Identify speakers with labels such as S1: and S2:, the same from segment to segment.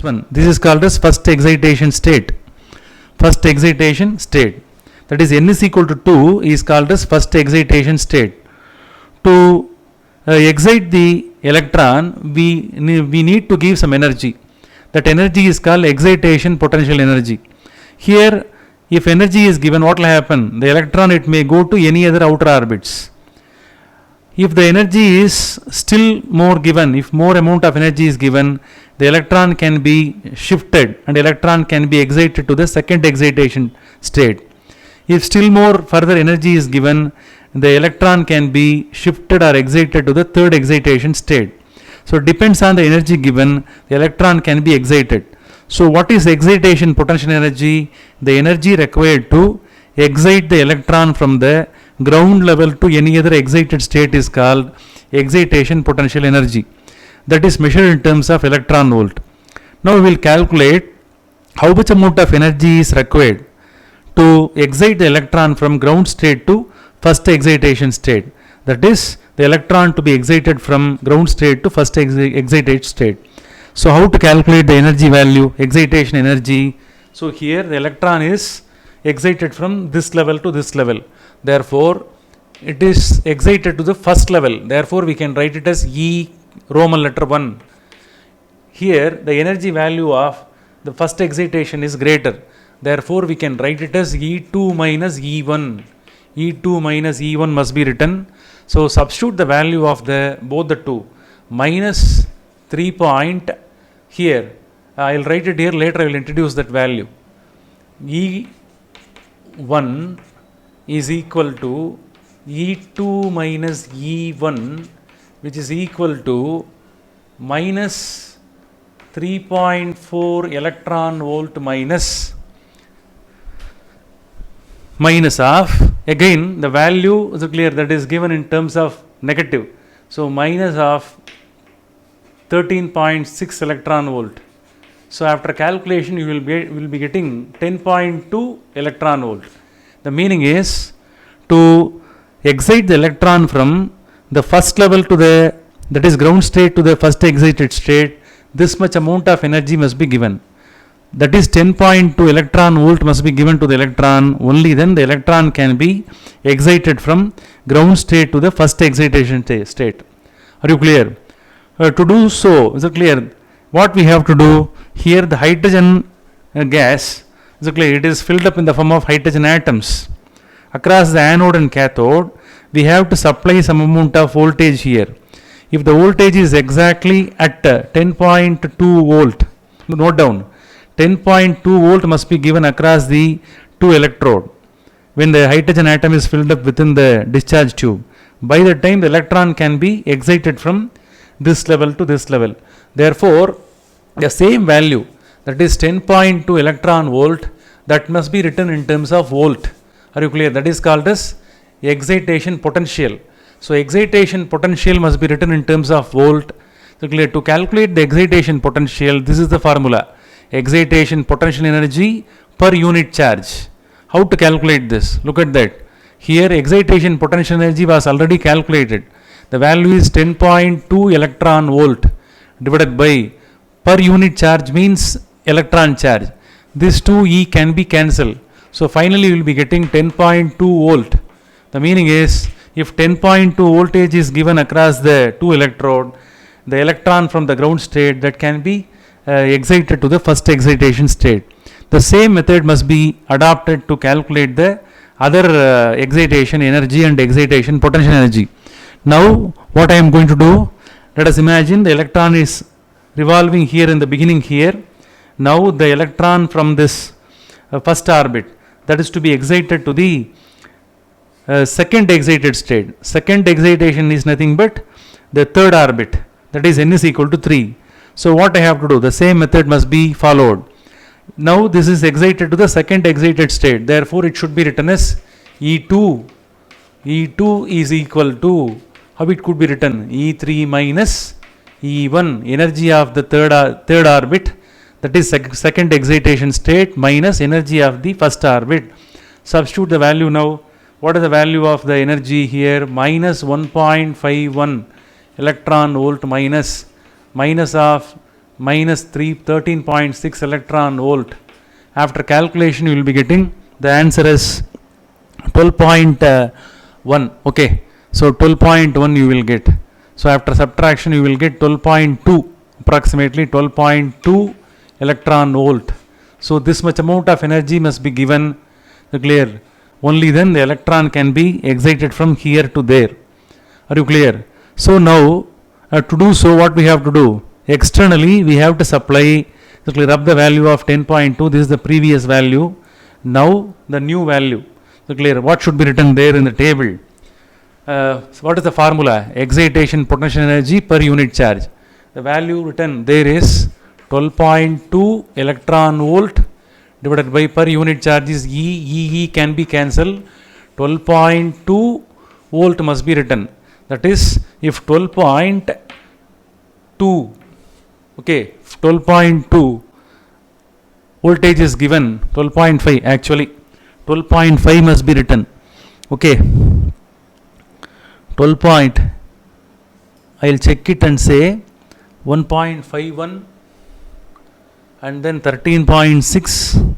S1: one. This is called as first excitation state. First excitation state. That is n is equal to 2 is called as first excitation state. To excite the electron, we need to give some energy. That energy is called excitation potential energy. Here, if energy is given, what will happen? The electron, it may go to any other outer orbits. If the energy is still more given, if more amount of energy is given, the electron can be shifted and electron can be excited to the second excitation state. If still more further energy is given, the electron can be shifted or excited to the third excitation state. So it depends on the energy given, the electron can be excited. So what is excitation potential energy? The energy required to excite the electron from the ground level to any other excited state is called excitation potential energy. That is measured in terms of electron volt. Now we will calculate how much amount of energy is required to excite the electron from ground state to first excitation state. That is the electron to be excited from ground state to first excited state. So how to calculate the energy value, excitation energy? So here the electron is excited from this level to this level. Therefore, it is excited to the first level. Therefore, we can write it as E Roman letter 1. Here, the energy value of the first excitation is greater. Therefore, we can write it as E2 minus E1. E2 minus E1 must be written. So, substitute the value of both the two. Minus 3 point here. I will write it here. Later, I will introduce that value. E1 is equal to E2 minus E1, which is equal to minus 3.4 electron volt minus of, again the value is clear, that is given in terms of negative. So minus of 13.6 electron volt. So after calculation you will be getting 10.2 electron volt. The meaning is to excite the electron from the first level to that is ground state to the first excited state, this much amount of energy must be given. That is 10.2 electron volt must be given to the electron. Only then the electron can be excited from ground state to the first excitation state. Are you clear? To do so, is it clear? What we have to do here, the hydrogen gas, is it clear? It is filled up in the form of hydrogen atoms. Across the anode and cathode, we have to supply some amount of voltage here. If the voltage is exactly at 10.2 volt, note down, 10.2 volt must be given across the two electrode when the hydrogen atom is filled up within the discharge tube. By the time the electron can be excited from this level to this level. Therefore, the same value, that is 10.2 electron volt, that must be written in terms of volt. Are you clear? That is called as excitation potential. So excitation potential must be written in terms of volt. So clear? To calculate the excitation potential, this is the formula. Excitation potential energy per unit charge. How to calculate this? Look at that. Here excitation potential energy was already calculated. The value is 10.2 electron volt divided by per unit charge means electron charge. This 2E can be cancelled. So finally you will be getting 10.2 volt. The meaning is if 10.2 voltage is given across the two electrode, the electron from the ground state that can be excited to the first excitation state. The same method must be adopted to calculate the other excitation energy and excitation potential energy. Now what I am going to do, let us imagine the electron is revolving here in the beginning here. Now the electron from this first orbit, that is to be excited to the second excited state. Second excitation is nothing but the third orbit, that is n is equal to 3. So what I have to do, the same method must be followed. Now this is excited to the second excited state, therefore it should be written as E2. E2 is equal to, how it could be written, E3 minus E1, energy of the third orbit, that is second excitation state, minus energy of the first orbit. Substitute the value now. What is the value of the energy here? Minus 1.51 electron volt minus of minus 13.6 electron volt. After calculation you will be getting the answer is 12.1. Okay, so 12.1 you will get. So after subtraction you will get 12.2, approximately 12.2 electron volt. So this much amount of energy must be given. Clear? Only then the electron can be excited from here to there. Are you clear? So now to do so, what we have to do? Externally we have to supply, clear up the value of 10.2. This is the previous value. Now the new value. So clear, what should be written there in the table? So what is the formula? Excitation potential energy per unit charge. The value written there is 12.2 electron volt divided by per unit charge is E can be cancelled. 12.2 volt must be written. That is, if 12.2, okay, 12.2 voltage is given, 12.5 actually, 12.5 must be written. Okay, 12 point, I will check it and say 1.51 and then 13.6,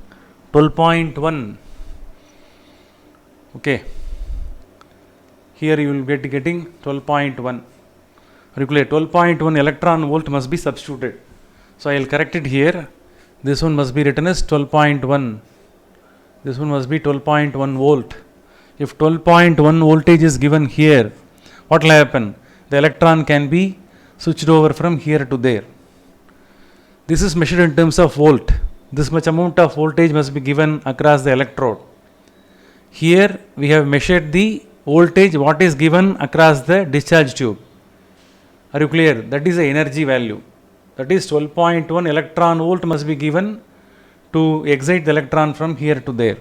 S1: 12.1. Okay, here you will get getting 12.1. Are you clear? 12.1 electron volt must be substituted. So I will correct it here. This one must be written as 12.1. This one must be 12.1 volt. If 12.1 voltage is given here, what will happen? The electron can be switched over from here to there. This is measured in terms of volt. This much amount of voltage must be given across the electrode. Here we have measured the voltage what is given across the discharge tube. Are you clear? That is the energy value. That is 12.1 electron volt must be given to excite the electron from here to there.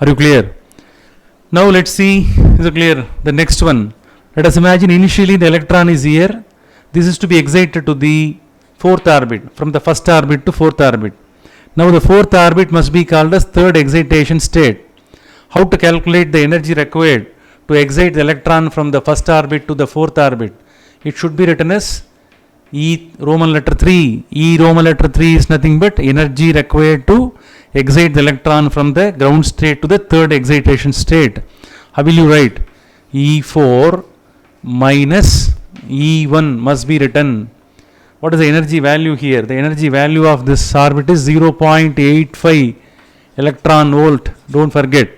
S1: Are you clear? Now let's see, is it clear? The next one. Let us imagine initially the electron is here. This is to be excited to the fourth orbit, from the first orbit to fourth orbit. Now the fourth orbit must be called as third excitation state. How to calculate the energy required to excite the electron from the first orbit to the fourth orbit? It should be written as E Roman letter 3. E Roman letter 3 is nothing but energy required to excite the electron from the ground state to the third excitation state. How will you write? E4 minus E1 must be written. What is the energy value here? The energy value of this orbit is 0.85 electron volt. Don't forget.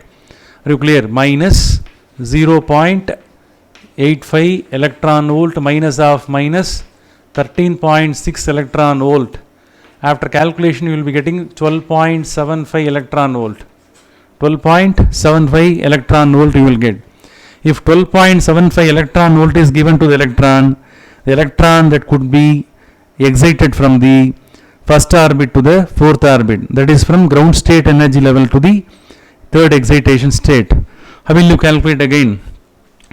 S1: Are you clear? Minus 0.85 electron volt minus of minus 13.6 electron volt. After calculation you will be getting 12.75 electron volt. 12.75 electron volt you will get. If 12.75 electron volt is given to the electron that could be excited from the first orbit to the fourth orbit, that is from ground state energy level to the third excitation state. How will you calculate again?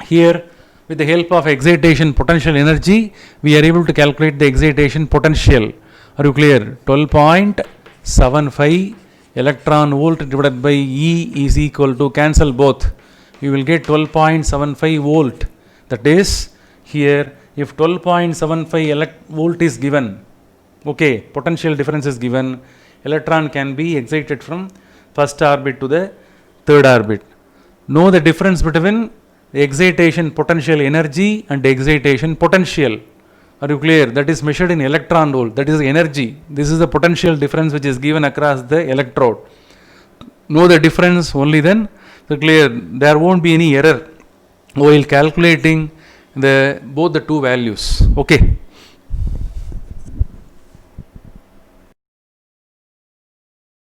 S1: Here, with the help of excitation potential energy, we are able to calculate the excitation potential. Are you clear? 12.75 electron volt divided by E is equal to, cancel both. You will get 12.75 volt. That is, here if 12.75 volt is given, okay, potential difference is given, electron can be excited from first orbit to the third orbit. Know the difference between the excitation potential energy and excitation potential. Are you clear? That is measured in electron volt. That is energy. This is the potential difference which is given across the electrode. Know the difference, only then so clear, there won't be any error while calculating both the two values. Okay.